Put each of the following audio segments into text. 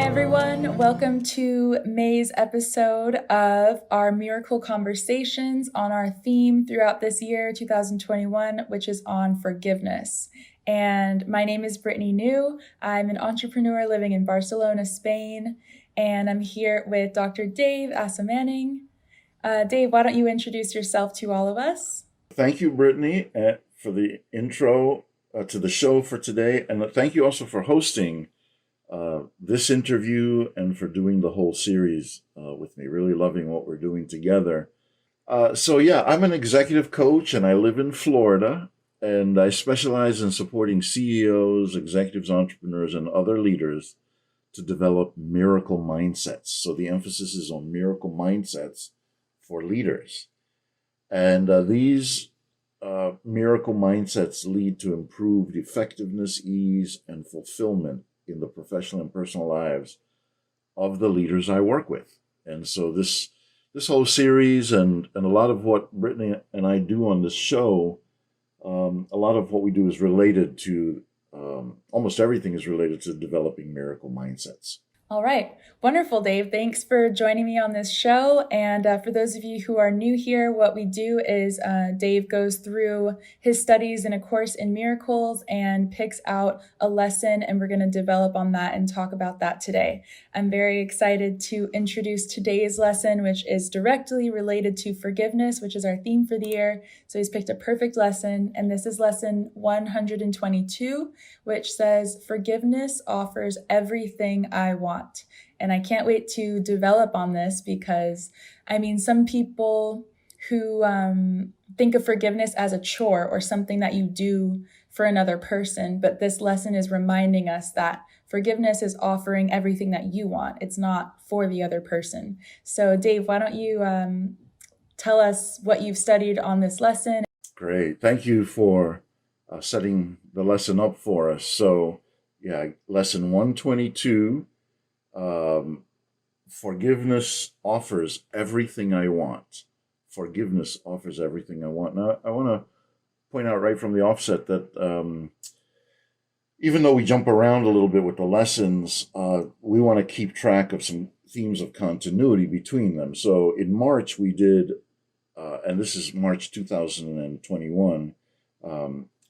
everyone. Welcome to May's episode of our Miracle Conversations on our theme throughout this year, 2021, which is on forgiveness. And my name is Brittany New. I'm an entrepreneur living in Barcelona, Spain, and I'm here with Dr. Dave Asomaning. Dave, why don't you introduce yourself to all of us? Thank you, Brittany, for the intro to the show for today. And thank you also for hosting this interview and for doing the whole series with me. Really loving what we're doing together. I'm an executive coach and I live in Florida, and I specialize in supporting CEOs, executives, entrepreneurs, and other leaders to develop miracle mindsets. So the emphasis is on miracle mindsets for leaders. And these miracle mindsets lead to improved effectiveness, ease, and fulfillment in the professional and personal lives of the leaders I work with. And so this whole series and a lot of what Brittany and I do on this show, a lot of what we do is related to, almost everything is related to developing miracle mindsets. All right. Wonderful, Dave. Thanks for joining me on this show. And for those of you who are new here, what we do is Dave goes through his studies in a course in miracles and picks out a lesson, and we're going to develop on that and talk about that today. I'm very excited to introduce today's lesson, which is directly related to forgiveness, which is our theme for the year. So he's picked a perfect lesson, and this is lesson 122, which says, "Forgiveness offers everything I want." And I can't wait to develop on this because, some people who think of forgiveness as a chore or something that you do for another person, but this lesson is reminding us that forgiveness is offering everything that you want. It's not for the other person. So Dave, why don't you tell us what you've studied on this lesson? Great. Thank you for setting the lesson up for us. So lesson 122, forgiveness offers everything I want. Forgiveness offers everything I want. Now, I want to point out right from the offset that even though we jump around a little bit with the lessons, we want to keep track of some themes of continuity between them. So in March, we did, and this is March 2021,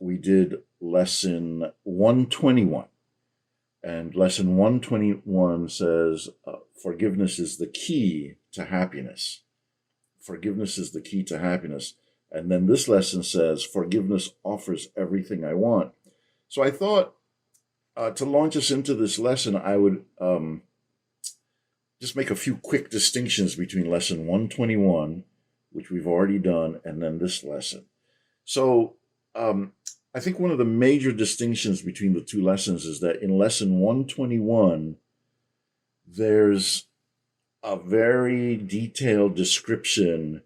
we did lesson 121. And lesson 121 says, forgiveness is the key to happiness. Forgiveness is the key to happiness. And then this lesson says, forgiveness offers everything I want. So I thought to launch us into this lesson, I would just make a few quick distinctions between lesson 121, which we've already done, and then this lesson. So I think one of the major distinctions between the two lessons is that in lesson 121, there's a very detailed description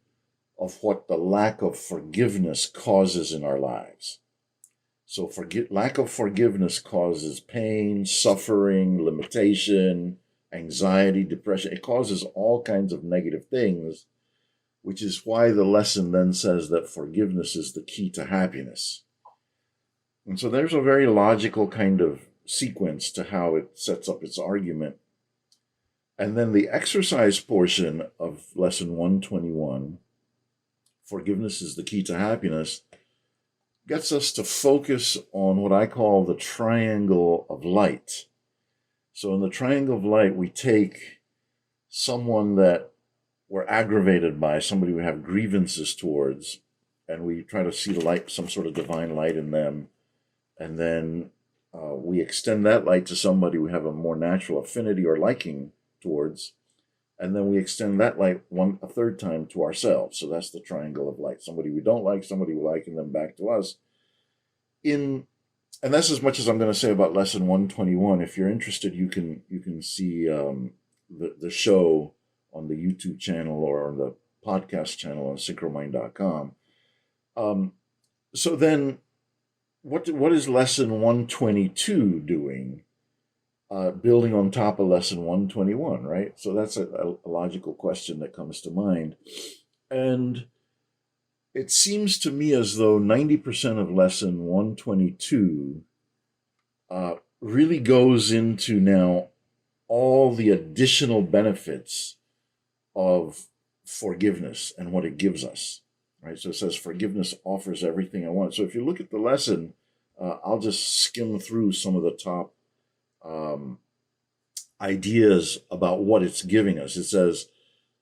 of what the lack of forgiveness causes in our lives. So lack of forgiveness causes pain, suffering, limitation, anxiety, depression. It causes all kinds of negative things, which is why the lesson then says that forgiveness is the key to happiness. And so there's a very logical kind of sequence to how it sets up its argument. And then the exercise portion of lesson 121, forgiveness is the key to happiness, gets us to focus on what I call the triangle of light. So in the triangle of light, we take someone that we're aggravated by, somebody we have grievances towards, and we try to see the light, some sort of divine light in them. And then we extend that light to somebody we have a more natural affinity or liking towards. And then we extend that light a third time to ourselves. So that's the triangle of light. Somebody we don't like, somebody we like, and then back to us. And that's as much as I'm going to say about lesson 121. If you're interested, you can see the show on the YouTube channel or on the podcast channel on syncromind.com. So then, what is lesson 122 doing? Building on top of lesson 121, right? So that's a logical question that comes to mind. And it seems to me as though 90% of lesson 122 really goes into now all the additional benefits of forgiveness and what it gives us. Right? So it says forgiveness offers everything I want. So if you look at the lesson, I'll just skim through some of the top um, ideas about what it's giving us. It says,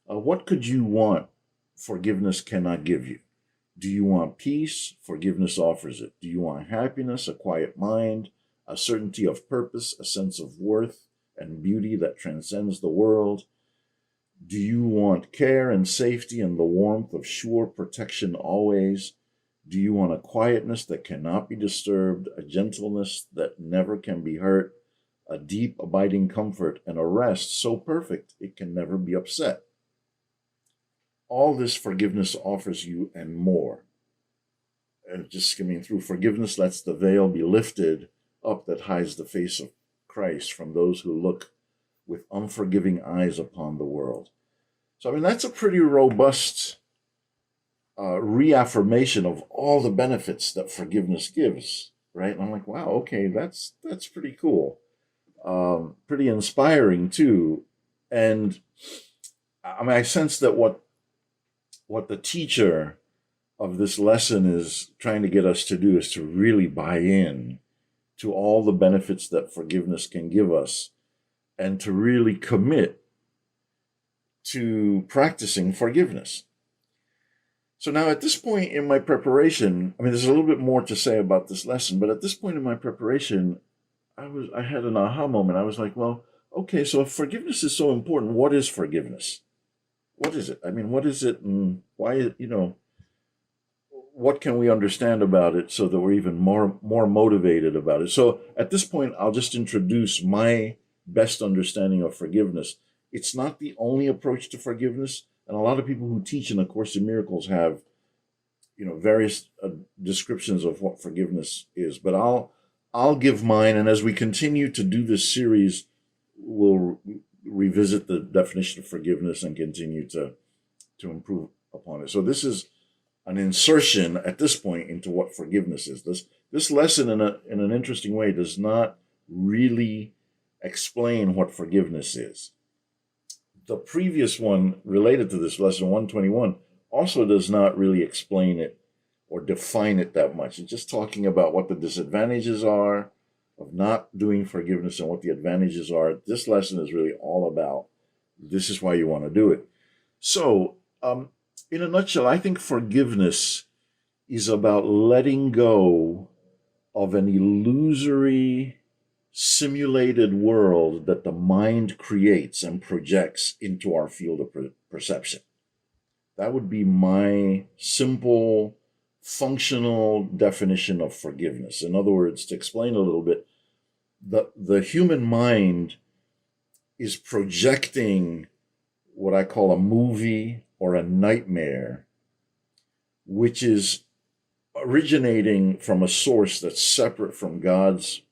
what could you want forgiveness cannot give you? Do you want peace? Forgiveness offers it. Do you want happiness, a quiet mind, a certainty of purpose, a sense of worth and beauty that transcends the world? Do you want care and safety and the warmth of sure protection always? Do you want a quietness that cannot be disturbed, a gentleness that never can be hurt, a deep, abiding comfort, and a rest so perfect it can never be upset? All this forgiveness offers you and more. And just skimming through, forgiveness lets the veil be lifted up that hides the face of Christ from those who look with unforgiving eyes upon the world. So, I mean, that's a pretty robust reaffirmation of all the benefits that forgiveness gives, right? And I'm like, wow, okay, that's pretty cool, pretty inspiring too. And I mean, I sense that what the teacher of this lesson is trying to get us to do is to really buy in to all the benefits that forgiveness can give us and to really commit to practicing forgiveness. So now at this point in my preparation, I mean, there's a little bit more to say about this lesson, but at this point in my preparation, I had an aha moment. I was like, well, okay, so if forgiveness is so important, what is forgiveness? What is it? I mean, what is it and why, what can we understand about it so that we're even more motivated about it? So at this point, I'll just introduce my best understanding of forgiveness. It's not the only approach to forgiveness, and a lot of people who teach in A Course in Miracles have, various descriptions of what forgiveness is. But I'll give mine, and as we continue to do this series, we'll revisit the definition of forgiveness and continue to improve upon it. So this is an insertion at this point into what forgiveness is. This lesson, in an interesting way, does not really explain what forgiveness is. The previous one related to this, lesson 121, also does not really explain it or define it that much. It's just talking about what the disadvantages are of not doing forgiveness and what the advantages are. This lesson is really all about this is why you want to do it. So, in a nutshell, I think forgiveness is about letting go of an illusory, simulated world that the mind creates and projects into our field of perception. That would be my simple, functional definition of forgiveness. In other words, to explain a little bit, the human mind is projecting what I call a movie or a nightmare, which is originating from a source that's separate from God's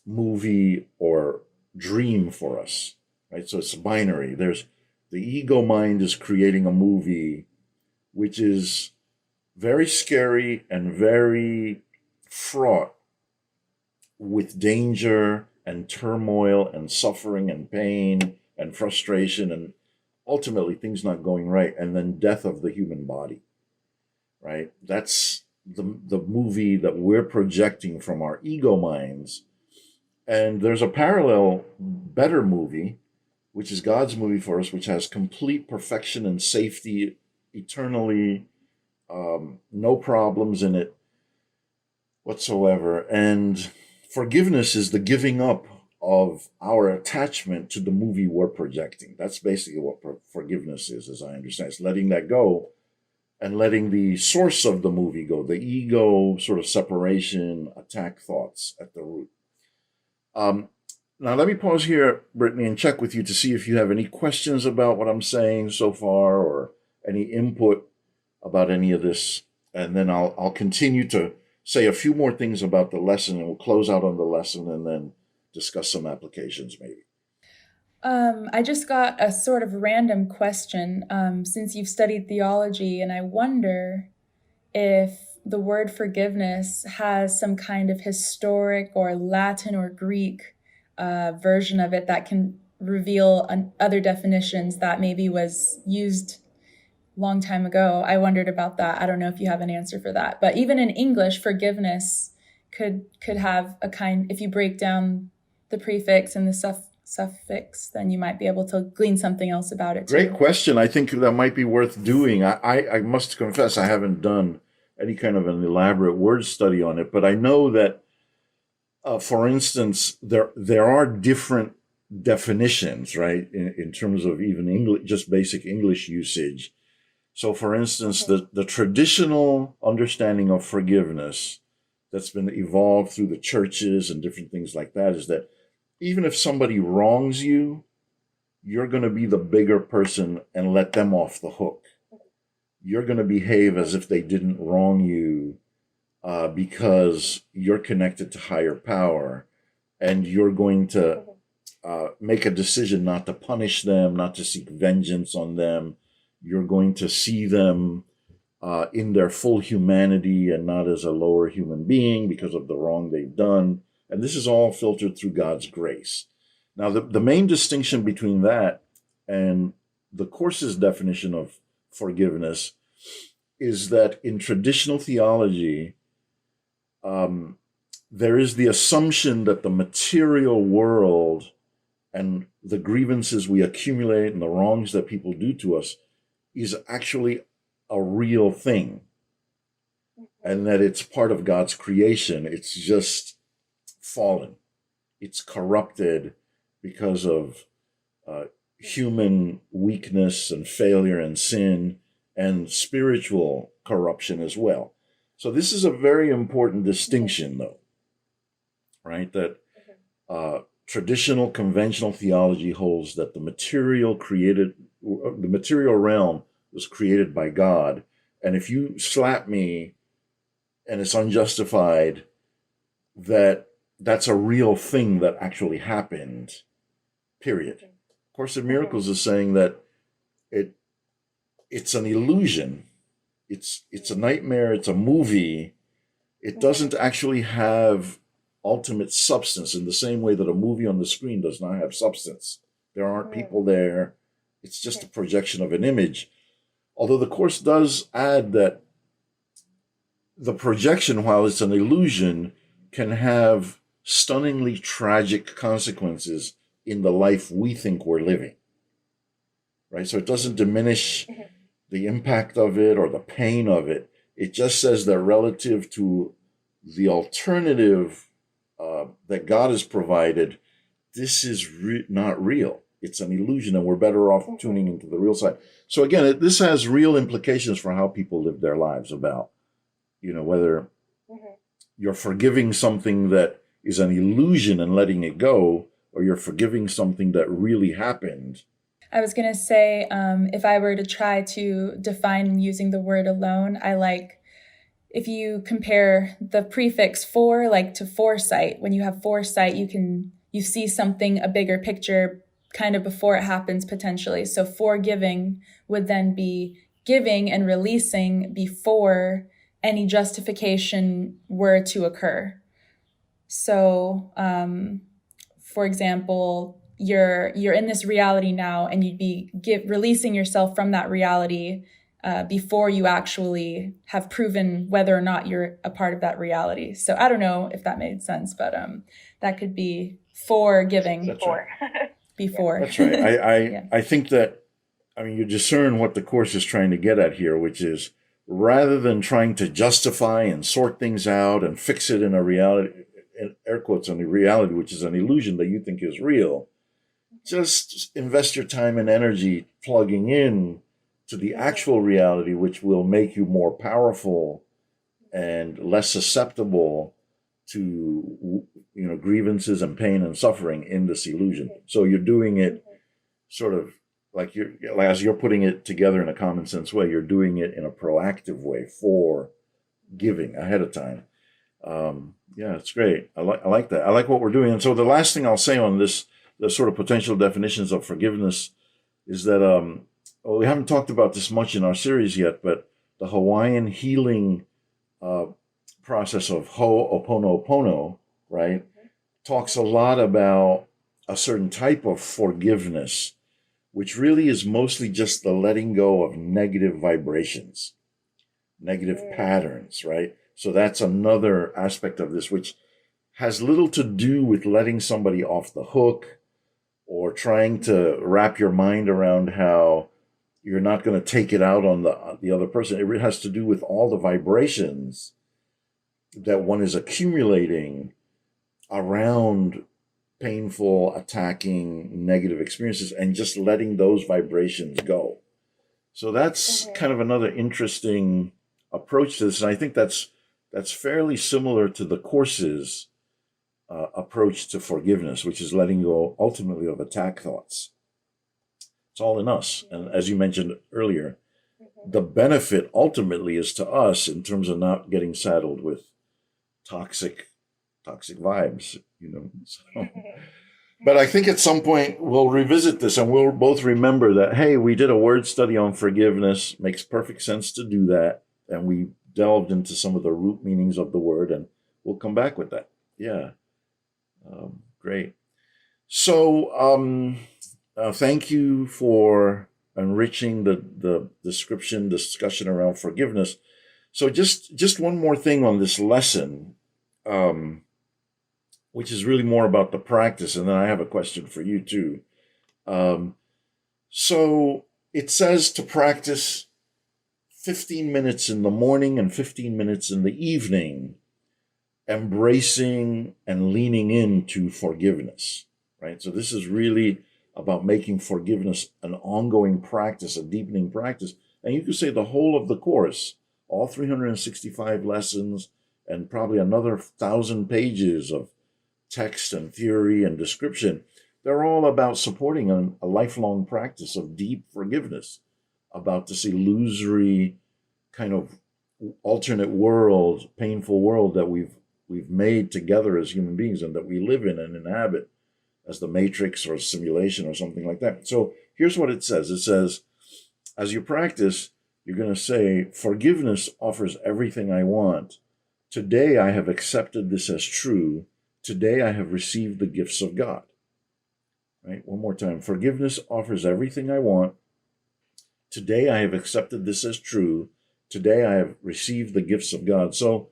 movie or dream for us, right? So it's binary. There's the ego mind is creating a movie which is very scary and very fraught with danger and turmoil and suffering and pain and frustration and ultimately things not going right, and then death of the human body, right? That's the movie that we're projecting from our ego minds. And there's a parallel, better movie, which is God's movie for us, which has complete perfection and safety eternally, no problems in it whatsoever. And forgiveness is the giving up of our attachment to the movie we're projecting. That's basically what forgiveness is, as I understand. It's letting that go and letting the source of the movie go, the ego sort of separation, attack thoughts at the root. Now, let me pause here, Brittany, and check with you to see if you have any questions about what I'm saying so far or any input about any of this. And then I'll continue to say a few more things about the lesson, and we'll close out on the lesson and then discuss some applications maybe. I just got a sort of random question since you've studied theology, and I wonder if the word forgiveness has some kind of historic or Latin or Greek version of it that can reveal other definitions that maybe was used long time ago. I wondered about that. I don't know if you have an answer for that. But even in English, forgiveness could have a kind, if you break down the prefix and the suffix, then you might be able to glean something else about it too. Great question. I think that might be worth doing. I must confess I haven't done any kind of an elaborate word study on it, but I know that, for instance, there are different definitions, right, in terms of even English, just basic English usage. So, for instance, the traditional understanding of forgiveness that's been evolved through the churches and different things like that is that even if somebody wrongs you, you're going to be the bigger person and let them off the hook. You're going to behave as if they didn't wrong you because you're connected to higher power, and you're going to make a decision not to punish them, not to seek vengeance on them. You're going to see them in their full humanity and not as a lower human being because of the wrong they've done. And this is all filtered through God's grace. Now, the main distinction between that and the Course's definition of forgiveness is that in traditional theology, there is the assumption that the material world and the grievances we accumulate and the wrongs that people do to us is actually a real thing, and that it's part of God's creation. It's just fallen. It's corrupted because of human weakness and failure and sin and spiritual corruption as well. So this is a very important distinction, though, right? That traditional conventional theology holds that the material realm was created by God. And if you slap me and it's unjustified, that's a real thing that actually happened, period. Course in Miracles is saying that it's an illusion. It's a nightmare. It's a movie. It doesn't actually have ultimate substance in the same way that a movie on the screen does not have substance. There aren't people there. It's just a projection of an image. Although the Course does add that the projection, while it's an illusion, can have stunningly tragic consequences in the life we think we're living, right? So it doesn't diminish the impact of it or the pain of it. It just says that relative to the alternative that God has provided, this is not real. It's an illusion, and we're better off tuning into the real side. So again, this has real implications for how people live their lives about, whether you're forgiving something that is an illusion and letting it go, or you're forgiving something that really happened. I was going to say, if I were to try to define using the word alone, I like if you compare the prefix for, like, to foresight. When you have foresight, you see something, a bigger picture, kind of before it happens potentially. So forgiving would then be giving and releasing before any justification were to occur. So, for example, you're in this reality now, and you'd be releasing yourself from that reality before you actually have proven whether or not you're a part of that reality. So I don't know if that made sense, but that could be forgiving. That's right. Before. That's right. I think that, you discern what the Course is trying to get at here, which is rather than trying to justify and sort things out and fix it in a reality, in air quotes, on a reality which is an illusion that you think is real, just invest your time and energy plugging in to the actual reality, which will make you more powerful and less susceptible to grievances and pain and suffering in this illusion. So you're doing it sort of like as you're putting it together in a common sense way, you're doing it in a proactive way for giving ahead of time. Yeah, it's great. I like that. I like what we're doing. And so the last thing I'll say on this, the sort of potential definitions of forgiveness, is that we haven't talked about this much in our series yet, but the Hawaiian healing process of Ho'oponopono, right, talks a lot about a certain type of forgiveness, which really is mostly just the letting go of negative vibrations, negative patterns, right? So that's another aspect of this, which has little to do with letting somebody off the hook or trying to wrap your mind around how you're not going to take it out on the other person. It has to do with all the vibrations that one is accumulating around painful, attacking, negative experiences and just letting those vibrations go. So that's kind of another interesting approach to this. And I think that's fairly similar to the Course's approach to forgiveness, which is letting go ultimately of attack thoughts. It's all in us. And as you mentioned earlier, the benefit ultimately is to us in terms of not getting saddled with toxic vibes, you know. So, but I think at some point we'll revisit this and we'll both remember that, hey, we did a word study on forgiveness. Makes perfect sense to do that. And we delved into some of the root meanings of the word, and we'll come back with that. Yeah. Great. So thank you for enriching the discussion around forgiveness. So just one more thing on this lesson, which is really more about the practice, and then I have a question for you too. So it says to practice 15 minutes in the morning and 15 minutes in the evening, embracing and leaning into forgiveness, right? So this is really about making forgiveness an ongoing practice, a deepening practice. And you could say the whole of the course, all 365 lessons, and probably another 1,000 pages of text and theory and description, they're all about supporting a lifelong practice of deep forgiveness, about this illusory kind of alternate world, painful world that we've made together as human beings and that we live in and inhabit as the matrix or simulation or something like that. So here's what it says. It says, as you practice, you're going to say, forgiveness offers everything I want. Today I have accepted this as true. Today I have received the gifts of God. Right? One more time. Forgiveness offers everything I want. Today I have accepted this as true. Today I have received the gifts of God. So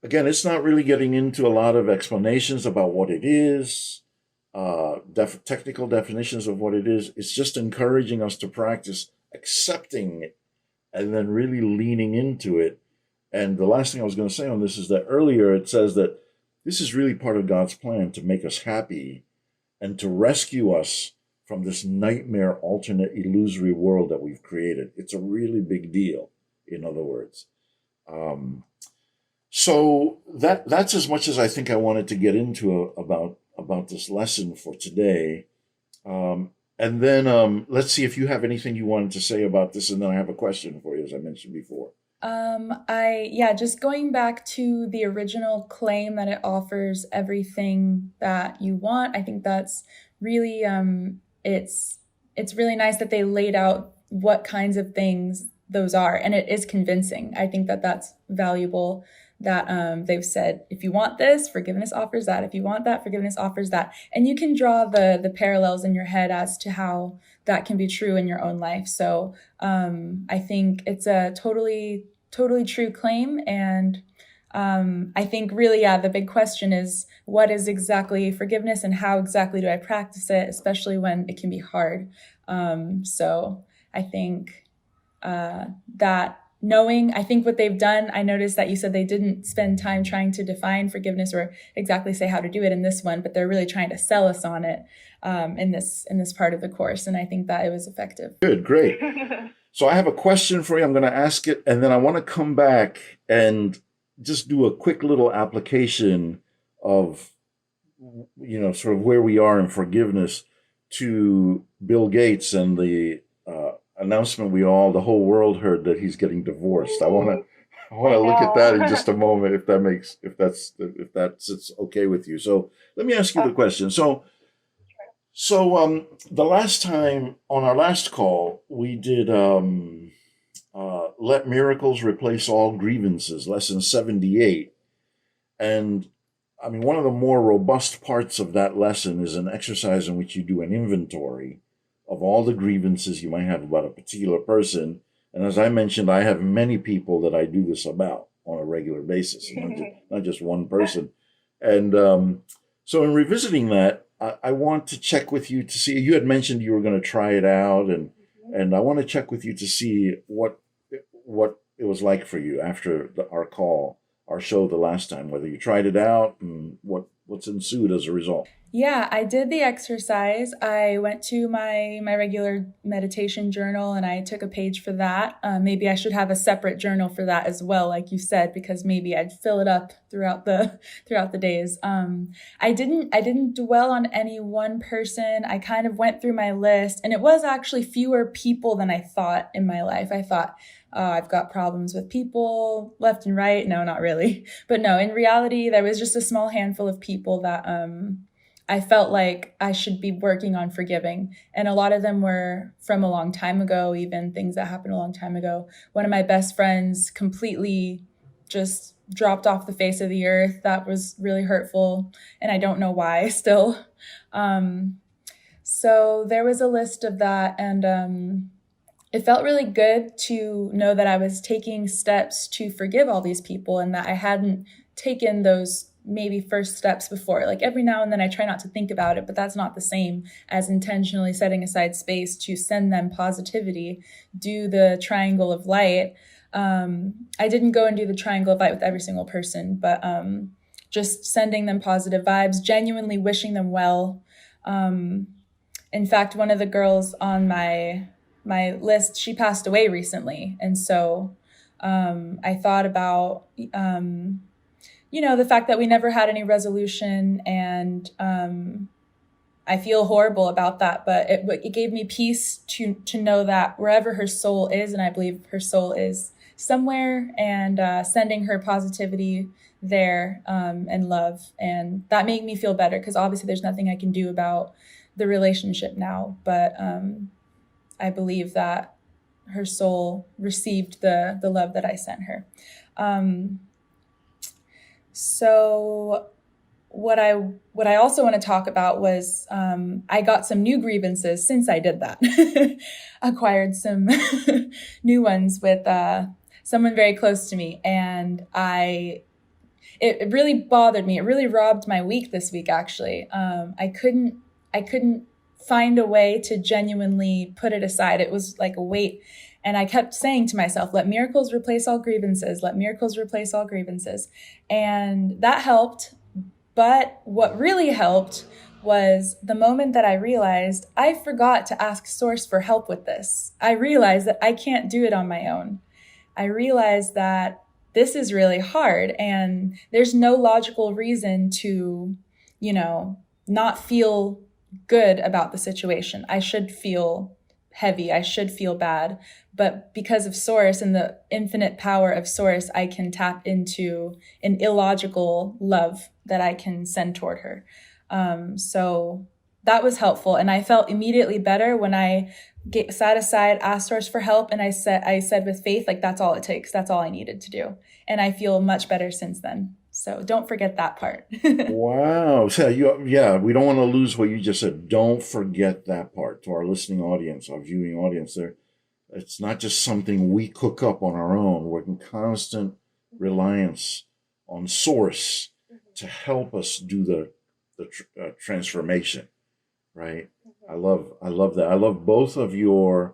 again, it's not really getting into a lot of explanations about what it is, technical definitions of what it is. It's just encouraging us to practice accepting it and then really leaning into it. And the last thing I was going to say on this is that earlier it says that this is really part of God's plan to make us happy and to rescue us from this nightmare, alternate, illusory world that we've created. It's a really big deal, in other words. So that's as much as I think I wanted to get into about this lesson for today. And then let's see if you have anything you wanted to say about this, and then I have a question for you, as I mentioned before. Just going back to the original claim that it offers everything that you want. I think that's really it's really nice that they laid out what kinds of things those are, and it is convincing. I think that that's valuable. That they've said, if you want this, forgiveness offers that. If you want that, forgiveness offers that. And you can draw the parallels in your head as to how that can be true in your own life. So I think it's a totally true claim. And I think really, the big question is, what is exactly forgiveness and how exactly do I practice it, especially when it can be hard? So I think that knowing, I think what they've done, I noticed that you said they didn't spend time trying to define forgiveness or exactly say how to do it in this one, but they're really trying to sell us on it in this part of the course. And I think that it was effective. Good, great. So I have a question for you. I'm going to ask it, and then I want to come back and just do a quick little application of, sort of where we are in forgiveness to Bill Gates and the announcement the whole world heard that he's getting divorced. I want to look at that in just a moment, if that's okay with you. So let me ask you the question. So the last time on our last call we did let miracles replace all grievances, lesson 78, and I mean, one of the more robust parts of that lesson is an exercise in which you do an inventory of all the grievances you might have about a particular person. And as I mentioned, I have many people that I do this about on a regular basis, not just one person. And so, in revisiting that, I want to check with you to see. You had mentioned you were going to try it out, and I want to check with you to see what it was like for you after our show the last time. Whether you tried it out and what's ensued as a result. Yeah, I did the exercise. I went to my regular meditation journal and I took a page for that. Maybe I should have a separate journal for that as well, like you said, because maybe I'd fill it up throughout the days. I didn't dwell on any one person. I kind of went through my list, and it was actually fewer people than I thought in my life. I thought, oh, I've got problems with people left and right. No, not really. But no, in reality, there was just a small handful of people that I felt like I should be working on forgiving. And a lot of them were from a long time ago, even things that happened a long time ago. One of my best friends completely just dropped off the face of the earth. That was really hurtful. And I don't know why still. So there was a list of that. And it felt really good to know that I was taking steps to forgive all these people and that I hadn't taken those maybe first steps before. Like every now and then I try not to think about it, but that's not the same as intentionally setting aside space to send them positivity, do the triangle of light. I didn't go and do the triangle of light with every single person, but just sending them positive vibes, genuinely wishing them well. In fact, one of the girls on my list, she passed away recently. And so I thought about the fact that we never had any resolution, and I feel horrible about that, but it gave me peace to know that wherever her soul is, and I believe her soul is somewhere, and sending her positivity there and love. And that made me feel better, because obviously there's nothing I can do about the relationship now, but I believe that her soul received the love that I sent her. So what I also want to talk about was I got some new grievances since I did that. Acquired some new ones with someone very close to me, and it really bothered me. It really robbed my week this week, actually. I couldn't find a way to genuinely put it aside. It was like a weight. And I kept saying to myself, let miracles replace all grievances. Let miracles replace all grievances. And that helped. But what really helped was the moment that I realized I forgot to ask Source for help with this. I realized that I can't do it on my own. I realized that this is really hard, and there's no logical reason to, not feel good about the situation. I should feel heavy. I should feel bad. But because of Source and the infinite power of Source, I can tap into an illogical love that I can send toward her. So that was helpful. And I felt immediately better when I sat aside, asked Source for help. And I said with faith, like, that's all it takes. That's all I needed to do. And I feel much better since then. So don't forget that part. Wow. So we don't want to lose what you just said. Don't forget that part. To our listening audience, our viewing audience there. It's not just something we cook up on our own. We're in constant reliance on Source to help us do the transformation, right? I love that. I love both of your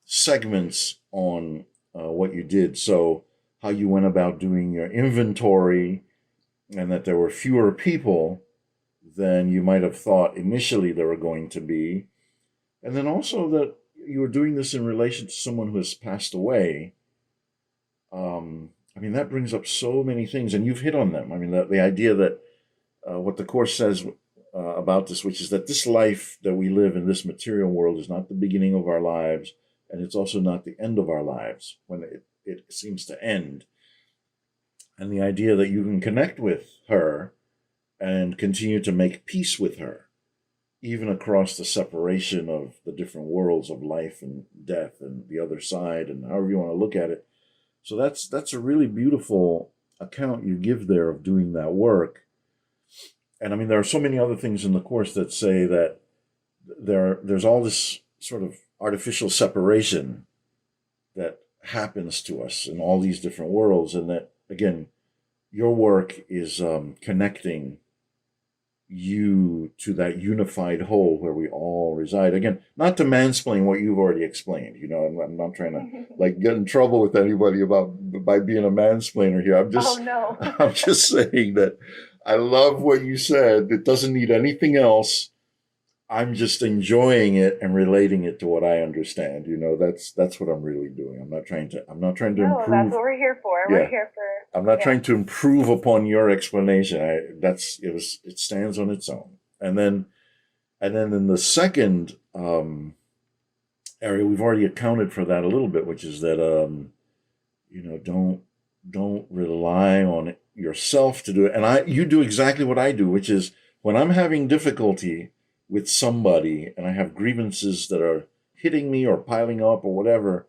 segments on what you did. So how you went about doing your inventory, and that there were fewer people than you might have thought initially there were going to be. And then also that you were doing this in relation to someone who has passed away. I mean, that brings up so many things, and you've hit on them. I mean, the idea that what the Course says about this, which is that this life that we live in this material world is not the beginning of our lives, and it's also not the end of our lives when it seems to end. And the idea that you can connect with her and continue to make peace with her, even across the separation of the different worlds of life and death and the other side, and however you want to look at it. So that's a really beautiful account you give there of doing that work. And I mean, there are so many other things in the course that say that there's all this sort of artificial separation that happens to us in all these different worlds, and that again, your work is connecting you to that unified whole where we all reside. Again, not to mansplain what you've already explained. You know, I'm not trying to like get in trouble with anybody about by being a mansplainer here. Oh no. I'm just saying that I love what you said. It doesn't need anything else. I'm just enjoying it and relating it to what I understand. You know, that's what I'm really doing. I'm not trying to No, that's improve. what we're here for. We're Yeah. here for, I'm not yeah. trying to improve upon your explanation. It stands on its own. And then in the second area, we've already accounted for that a little bit, which is that don't rely on yourself to do it. And you do exactly what I do, which is when I'm having difficulty with somebody and I have grievances that are hitting me or piling up or whatever,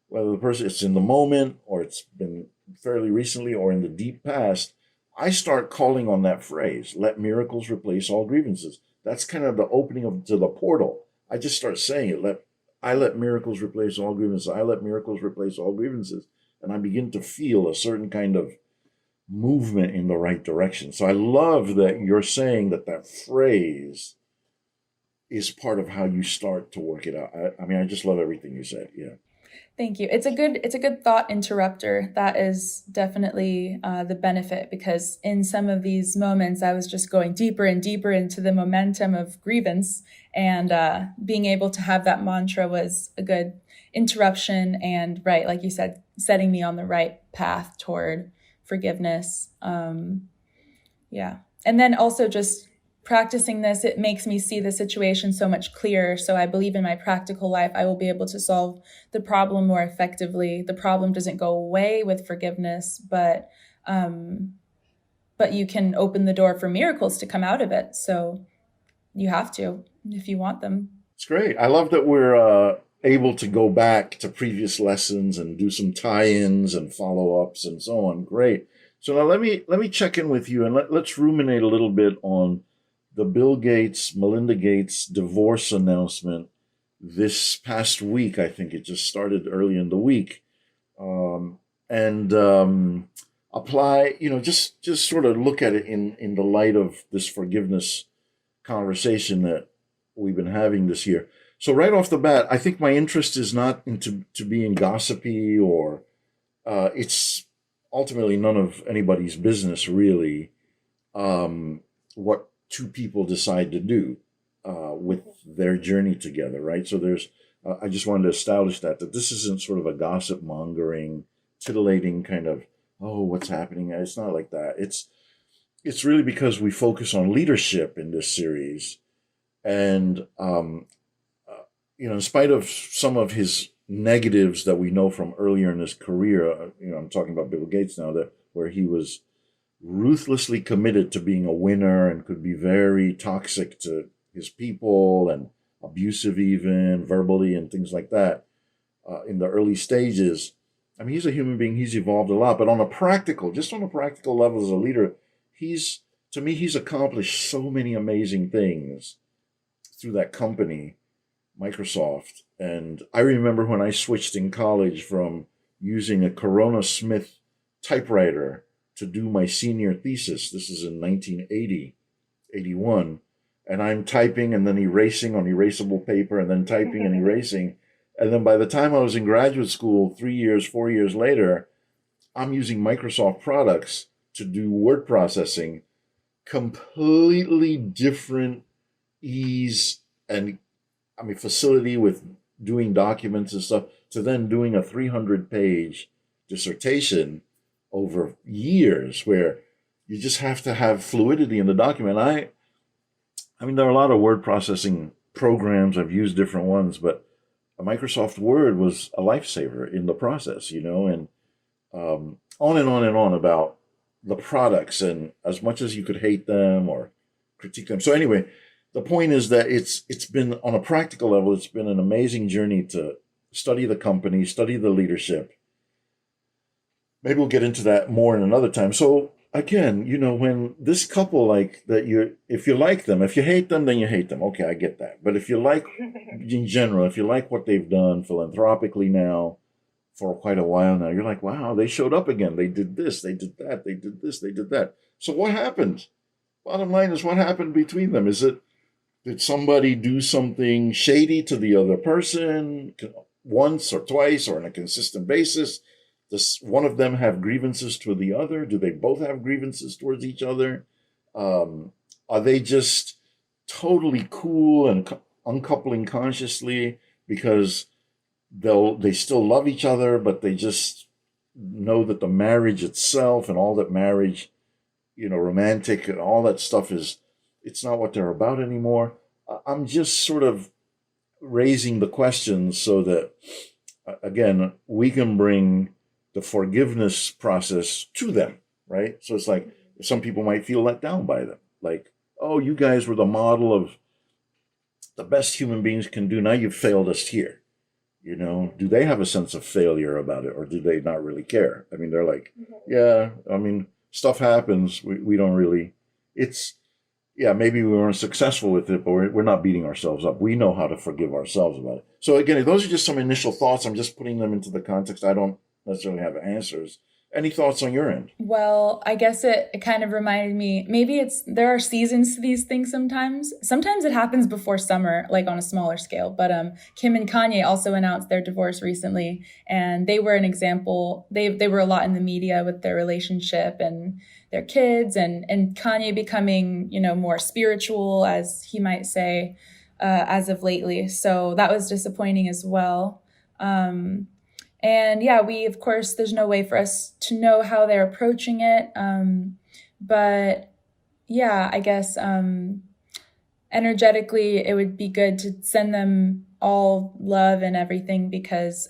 whether the person it's in the moment or it's been fairly recently or in the deep past, I start calling on that phrase, let miracles replace all grievances. That's kind of the opening to the portal. I just start saying it, I let miracles replace all grievances. I let miracles replace all grievances. And I begin to feel a certain kind of movement in the right direction. So I love that you're saying that phrase is part of how you start to work it out. I mean, I just love everything you said. Yeah. Thank you. It's a good thought interrupter. That is definitely the benefit, because in some of these moments I was just going deeper and deeper into the momentum of grievance, and being able to have that mantra was a good interruption, and right, like you said, setting me on the right path toward forgiveness. Yeah, and then also just practicing this, it makes me see the situation so much clearer. So I believe in my practical life, I will be able to solve the problem more effectively. The problem doesn't go away with forgiveness, but you can open the door for miracles to come out of it. So you have to, if you want them. It's great. I love that we're able to go back to previous lessons and do some tie-ins and follow-ups and so on. Great. So now let me check in with you and let's ruminate a little bit on the Bill Gates, Melinda Gates divorce announcement this past week. I think it just started early in the week. And apply, just sort of look at it in the light of this forgiveness conversation that we've been having this year. So right off the bat, I think my interest is not into to being gossipy or it's ultimately none of anybody's business really what two people decide to do with their journey together, right? So I just wanted to establish that this isn't sort of a gossip mongering, titillating kind of, oh, what's happening? It's not like that. It's really because we focus on leadership in this series, and in spite of some of his negatives that we know from earlier in his career, I'm talking about Bill Gates now, that where he was ruthlessly committed to being a winner and could be very toxic to his people and abusive even verbally and things like that in the early stages. I mean, he's a human being. He's evolved a lot, but on a practical level as a leader, to me, he's accomplished so many amazing things through that company, Microsoft. And I remember when I switched in college from using a Corona Smith typewriter to do my senior thesis. This is in 1980, 81. And I'm typing and then erasing on erasable paper and then typing and erasing. And then by the time I was in graduate school, 4 years later, I'm using Microsoft products to do word processing, completely different ease and facility with doing documents and stuff, to then doing a 300-page dissertation over years where you just have to have fluidity in the document. I mean, there are a lot of word processing programs. I've used different ones, but a Microsoft Word was a lifesaver in the process, and on and on and on about the products, and as much as you could hate them or critique them. So anyway, the point is that it's been, on a practical level, it's been an amazing journey to study the company, study the leadership. Maybe we'll get into that more in another time. So again, when this couple like that, if you like them, if you hate them, then you hate them. Okay, I get that. But if you like, in general, if you like what they've done philanthropically now for quite a while now, you're like, wow, they showed up again. They did this, they did that, they did this, they did that. So what happened? Bottom line is, what happened between them? Did somebody do something shady to the other person once or twice or on a consistent basis? Does one of them have grievances toward the other? Do they both have grievances towards each other? Are they just totally cool and uncoupling consciously because they still love each other, but they just know that the marriage itself and all that marriage, romantic and all that stuff it's not what they're about anymore. I'm just sort of raising the questions so that, again, we can bring the forgiveness process to them, right? So it's like some people might feel let down by them. Like, oh, you guys were the model of the best human beings can do. Now you've failed us here. Do they have a sense of failure about it, or do they not really care? I mean, they're like, yeah, I mean, stuff happens. We don't really, yeah, maybe we weren't successful with it, but we're not beating ourselves up. We know how to forgive ourselves about it. So again, those are just some initial thoughts. I'm just putting them into the context. I don't necessarily have answers. Any thoughts on your end? Well, I guess it kind of reminded me, maybe there are seasons to these things sometimes. Sometimes it happens before summer, like on a smaller scale. But Kim and Kanye also announced their divorce recently, and they were an example. They were a lot in the media with their relationship and their kids, and Kanye becoming, more spiritual, as he might say, as of lately. So that was disappointing as well. And yeah, of course, there's no way for us to know how they're approaching it. But yeah, I guess energetically, it would be good to send them all love and everything because,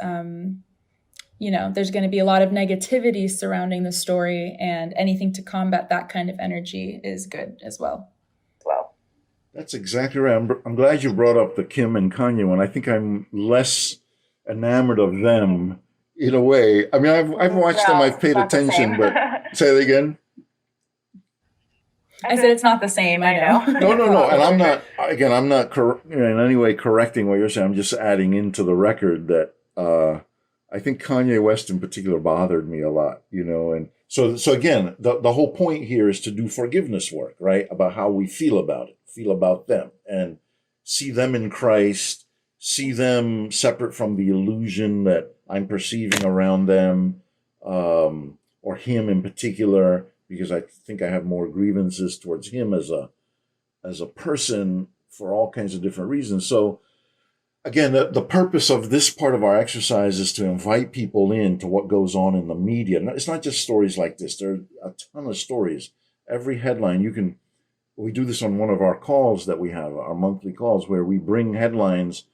there's going to be a lot of negativity surrounding the story, and anything to combat that kind of energy is good as well. That's exactly right. I'm glad you brought up the Kim and Kanye one. I think I'm less enamored of them in a way. I mean, I've watched them, I've paid attention, but say it again. I said it's not the same. I know. No. And I'm not in any way correcting what you're saying. I'm just adding into the record that I think Kanye West in particular bothered me a lot, and so again, the whole point here is to do forgiveness work, right? About how we feel about them, and see them in Christ, see them separate from the illusion that I'm perceiving around them, or him in particular, because I think I have more grievances towards him as a person for all kinds of different reasons. So again, the purpose of this part of our exercise is to invite people into what goes on in the media. It's not just stories like this. There are a ton of stories. Every headline we do this on one of our calls that we have, our monthly calls, where we bring headlines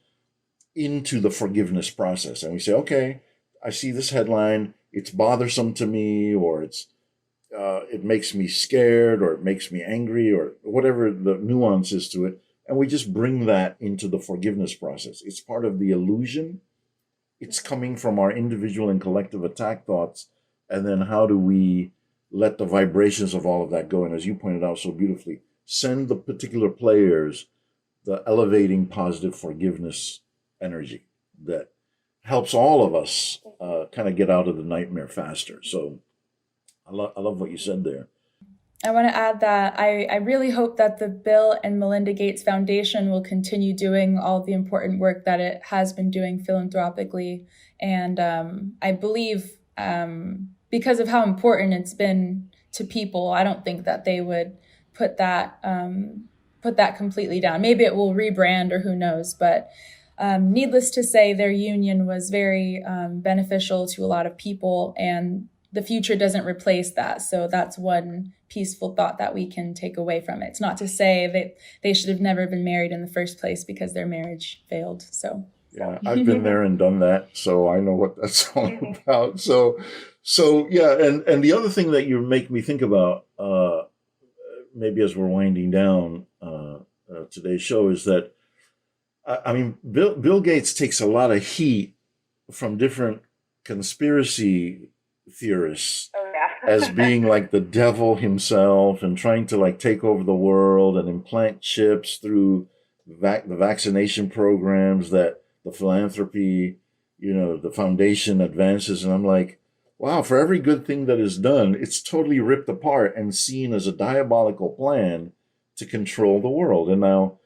into the forgiveness process. And we say, okay, I see this headline, it's bothersome to me, or it makes me scared, or it makes me angry, or whatever the nuance is to it. And we just bring that into the forgiveness process. It's part of the illusion. It's coming from our individual and collective attack thoughts. And then how do we let the vibrations of all of that go? And as you pointed out so beautifully, send the particular players the elevating positive forgiveness energy that helps all of us kind of get out of the nightmare faster. So I love what you said there. I want to add that I really hope that the Bill and Melinda Gates Foundation will continue doing all the important work that it has been doing philanthropically. And I believe because of how important it's been to people, I don't think that they would put that completely down. Maybe it will rebrand, or who knows, but needless to say, their union was very beneficial to a lot of people, and the future doesn't replace that. So that's one peaceful thought that we can take away from it. It's not to say that they should have never been married in the first place because their marriage failed. So yeah, I've been there and done that, so I know what that's all about. So yeah, and the other thing that you make me think about, maybe as we're winding down today's show, is that I mean, Bill Gates takes a lot of heat from different conspiracy theorists as being like the devil himself and trying to like take over the world and implant chips through the vaccination programs that the philanthropy, the foundation advances. And I'm like, wow, for every good thing that is done, it's totally ripped apart and seen as a diabolical plan to control the world. And now,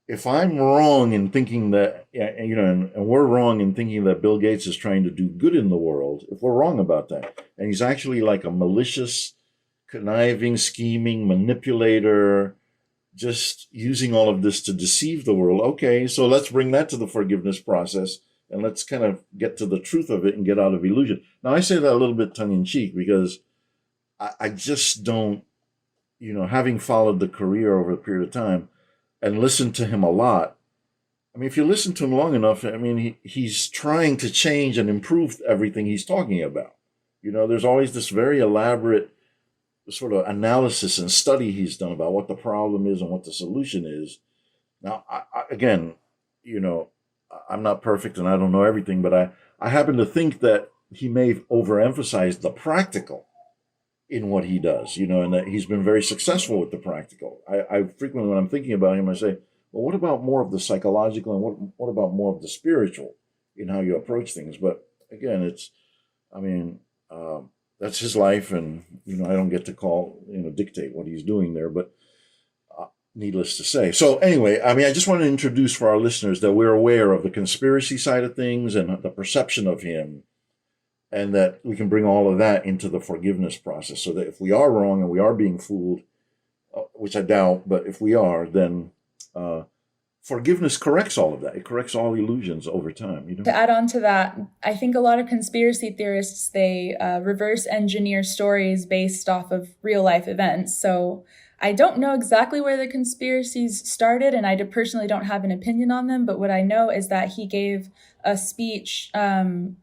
if I'm wrong in thinking that, and we're wrong in thinking that Bill Gates is trying to do good in the world, if we're wrong about that, and he's actually like a malicious, conniving, scheming manipulator, just using all of this to deceive the world, okay, so let's bring that to the forgiveness process and let's kind of get to the truth of it and get out of illusion. Now, I say that a little bit tongue in cheek because I just don't, having followed the career over a period of time, and listen to him a lot. I mean, if you listen to him long enough, I mean, he's trying to change and improve everything he's talking about. There's always this very elaborate sort of analysis and study he's done about what the problem is and what the solution is. Now, again, I'm not perfect and I don't know everything, but I happen to think that he may have overemphasized the practical in what he does, and that he's been very successful with the practical. I frequently, when I'm thinking about him, I say, well, what about more of the psychological and what about more of the spiritual in how you approach things? But again, I mean, that's his life, and I don't get to dictate what he's doing there. But needless to say, so anyway, I mean, I just want to introduce for our listeners that we're aware of the conspiracy side of things and the perception of him, and that we can bring all of that into the forgiveness process so that if we are wrong and we are being fooled, which I doubt, but if we are, then forgiveness corrects all of that. It corrects all illusions over time. To add on to that, I think a lot of conspiracy theorists, they reverse engineer stories based off of real life events. So I don't know exactly where the conspiracies started, and I personally don't have an opinion on them. But what I know is that he gave a speech, 10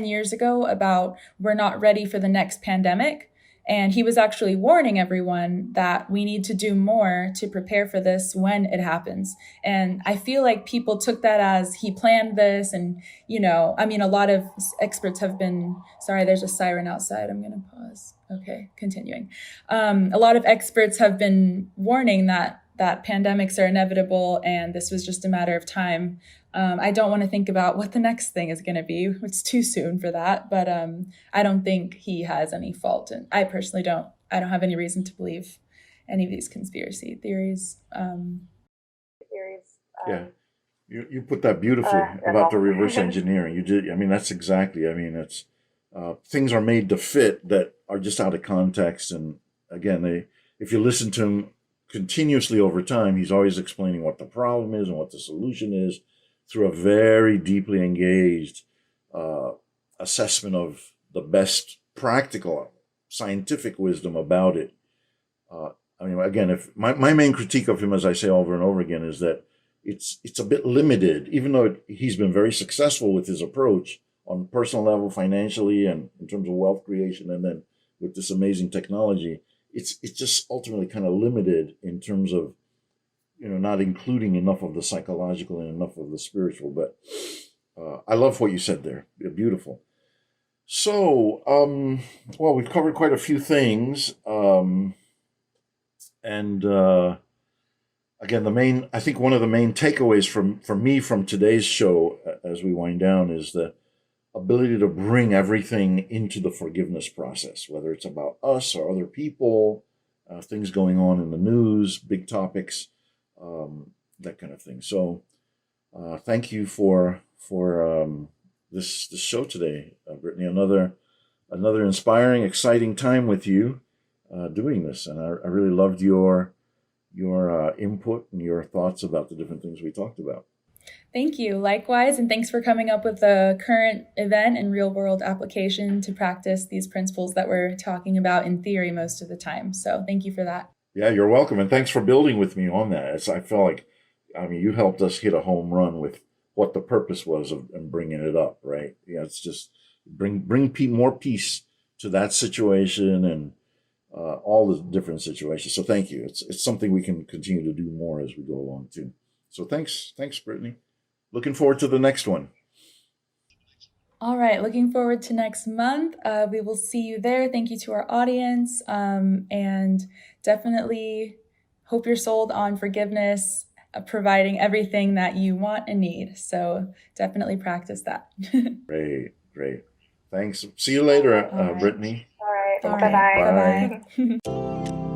years ago about we're not ready for the next pandemic. And he was actually warning everyone that we need to do more to prepare for this when it happens. And I feel like people took that as he planned this. And, a lot of experts have been, sorry, there's a siren outside. I'm going to pause. Okay, continuing. A lot of experts have been warning that pandemics are inevitable and this was just a matter of time. I don't want to think about what the next thing is going to be. It's too soon for that, but I don't think he has any fault. And I personally don't. I don't have any reason to believe any of these conspiracy theories. Yeah, you put that beautifully about the reverse engineering. You did. I mean, that's exactly. I mean, it's things are made to fit that are just out of context. And again, if you listen to him continuously over time, he's always explaining what the problem is and what the solution is through a very deeply engaged assessment of the best practical scientific wisdom about it. Again, if my main critique of him, as I say over and over again, is that it's a bit limited, even though he's been very successful with his approach on a personal level, financially, and in terms of wealth creation, and then with this amazing technology. It's just ultimately kind of limited in terms of not including enough of the psychological and enough of the spiritual. But I love what you said there. Beautiful. So, well, we've covered quite a few things. And again, I think one of the main takeaways for me from today's show, as we wind down, is the ability to bring everything into the forgiveness process, whether it's about us or other people, things going on in the news, big topics, that kind of thing. So thank you for this show today, Brittany. Another inspiring, exciting time with you doing this, and I really loved your input and your thoughts about the different things we talked about. Thank you. Likewise, and thanks for coming up with a current event and real world application to practice these principles that we're talking about in theory most of the time. So thank you for that. Yeah, you're welcome. And thanks for building with me on that. I felt like, you helped us hit a home run with what the purpose was of and bringing it up, right? Yeah, it's just bring more peace to that situation and all the different situations. So thank you. It's something we can continue to do more as we go along too. So thanks, Brittany. Looking forward to the next one. All right, looking forward to next month. We will see you there. Thank you to our audience, and definitely hope you're sold on forgiveness, providing everything that you want and need. So definitely practice that. Great, great. Thanks. See you later, All right. Brittany. All right. All Bye right. bye. Bye bye.